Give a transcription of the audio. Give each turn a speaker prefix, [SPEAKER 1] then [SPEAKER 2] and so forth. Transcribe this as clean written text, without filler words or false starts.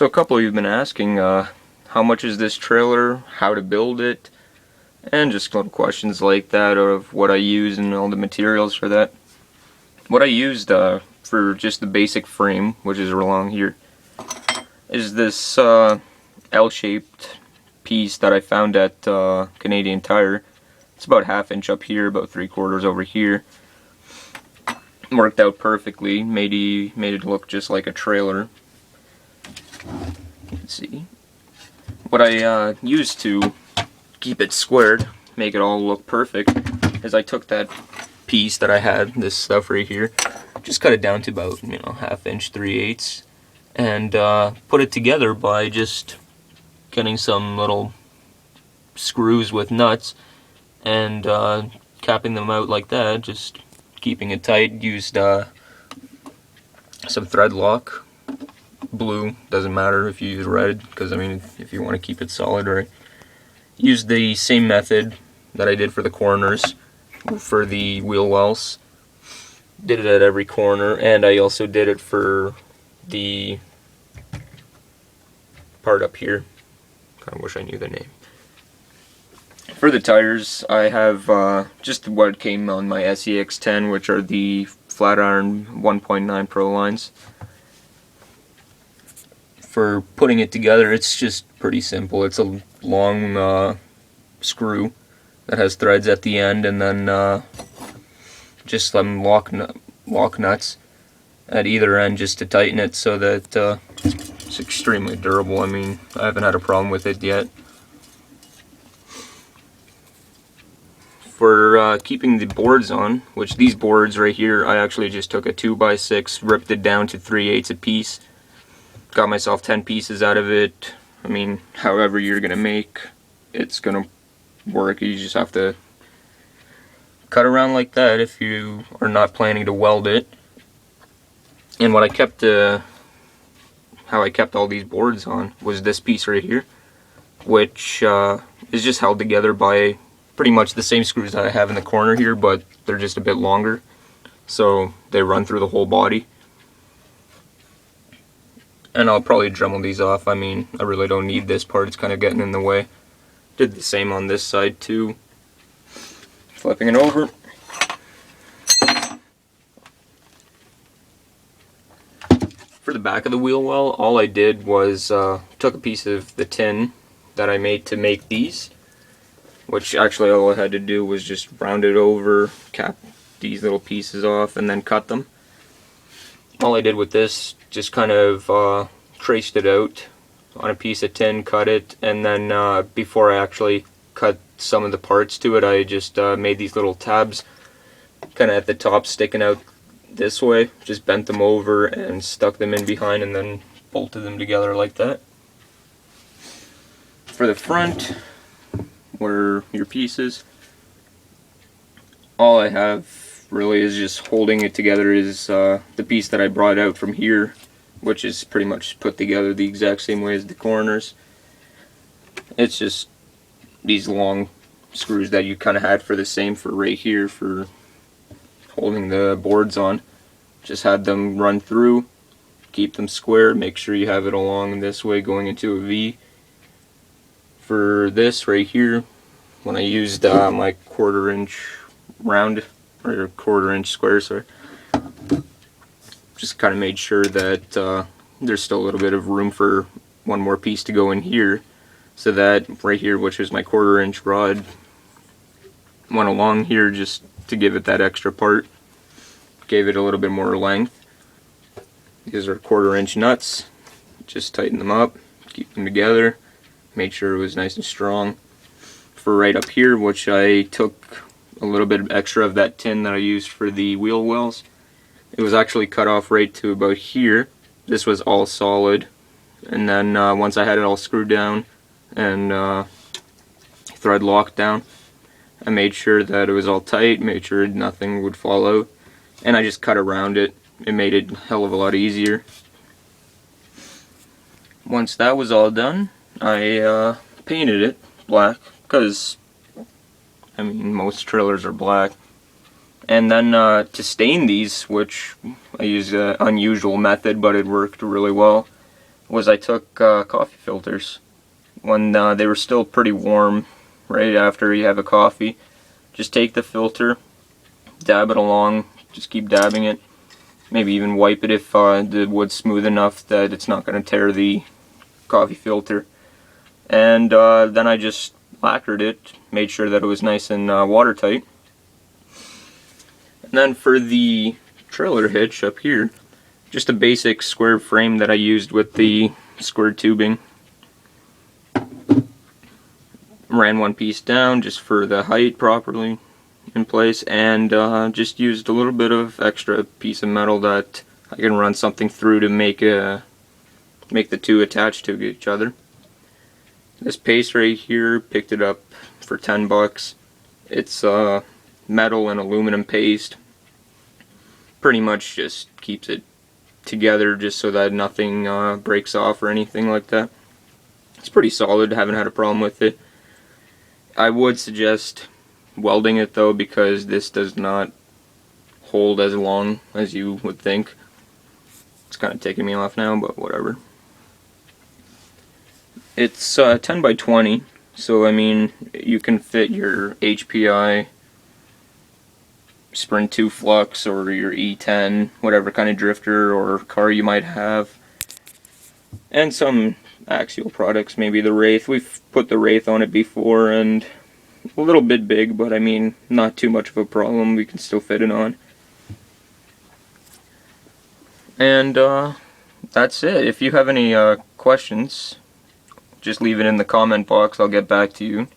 [SPEAKER 1] So a couple of you have been asking how much is this trailer, how to build it, and just little questions like that of what I use and all the materials for that. What I used for just the basic frame, which is along here, is this L-shaped piece that I found at Canadian Tire. It's about 1/2 inch up here, about 3/4 over here. Worked out perfectly, made it look just like a trailer. Let's see. What I used to keep it squared, make it all look perfect, is I took that piece that I had, this stuff right here, just cut it down to about 1/2 inch, 3/8, and put it together by just getting some little screws with nuts and capping them out like that, just keeping it tight. Used some thread lock, blue, doesn't matter if you use red, because I mean if you want to keep it solid, right? Used the same method that I did for the corners for the wheel wells. Did it at every corner, and I also did it for the part up here. Kind of wish I knew the name. For the tires, I have just what came on my SEX10, which are the flat iron 1.9 Pro lines. For putting it together, it's just pretty simple. It's a long screw that has threads at the end, and then just some lock nuts at either end just to tighten it so that it's extremely durable. I mean, I haven't had a problem with it yet. For keeping the boards on, which these boards right here, I actually just took a 2x6, ripped it down to 3/8 a piece, got myself 10 pieces out of it. I mean, however you're gonna make, it's gonna work. You just have to cut around like that if you are not planning to weld it. And what I kept, how I kept all these boards on was this piece right here, which is just held together by pretty much the same screws that I have in the corner here, but they're just a bit longer, so they run through the whole body. And I'll probably Dremel these off. I mean, I really don't need this part, it's kind of getting in the way. Did the same on this side too. Flipping it over. For the back of the wheel well, all I did was took a piece of the tin that I made to make these, which actually all I had to do was just round it over, cap these little pieces off, and then cut them. All I did with this, just kind of traced it out on a piece of tin, cut it, and then before I actually cut some of the parts to it, I just made these little tabs kind of at the top sticking out this way, just bent them over and stuck them in behind and then bolted them together like that. For the front, where your pieces, all I have really is just holding it together is the piece that I brought out from here, which is pretty much put together the exact same way as the corners. It's just these long screws that you kind of had for the same for right here for holding the boards on. Just had them run through, keep them square, make sure you have it along this way going into a V. For this right here, when I used my 1/4 inch round, or 1/4 inch square, sorry, just kind of made sure that there's still a little bit of room for one more piece to go in here, so that right here, which is my 1/4 inch rod, went along here just to give it that extra part, gave it a little bit more length. These are 1/4 inch nuts, just tighten them up, keep them together, made sure it was nice and strong. For right up here, which I took a little bit extra of that tin that I used for the wheel wells, it was actually cut off right to about here. This was all solid, and then once I had it all screwed down and thread locked down, I made sure that it was all tight, made sure nothing would fall out, and I just cut around it. It made it a hell of a lot easier. Once that was all done, I painted it black, because I mean most trailers are black. And then to stain these, which I used an unusual method but it worked really well, was I took coffee filters when they were still pretty warm right after you have a coffee. Just take the filter, dab it along, just keep dabbing it. Maybe even wipe it if the wood's smooth enough that it's not going to tear the coffee filter. And then I just lacquered it, made sure that it was nice and watertight. And then for the trailer hitch up here, just a basic square frame that I used with the square tubing. Ran one piece down just for the height properly in place, and just used a little bit of extra piece of metal that I can run something through to make the two attach to each other. This paste right here, picked it up for 10 bucks. It's metal and aluminum paste. Pretty much just keeps it together just so that nothing breaks off or anything like that. It's pretty solid, haven't had a problem with it. I would suggest welding it though, because this does not hold as long as you would think. It's kind of taking me off now, but whatever. It's 10 by 20, so I mean you can fit your HPI Sprint 2 Flux or your E10, whatever kind of drifter or car you might have, and some axial products, maybe the Wraith. We've put the Wraith on it before, and a little bit big, but I mean not too much of a problem, we can still fit it on. And that's it. If you have any questions, just leave it in the comment box, I'll get back to you.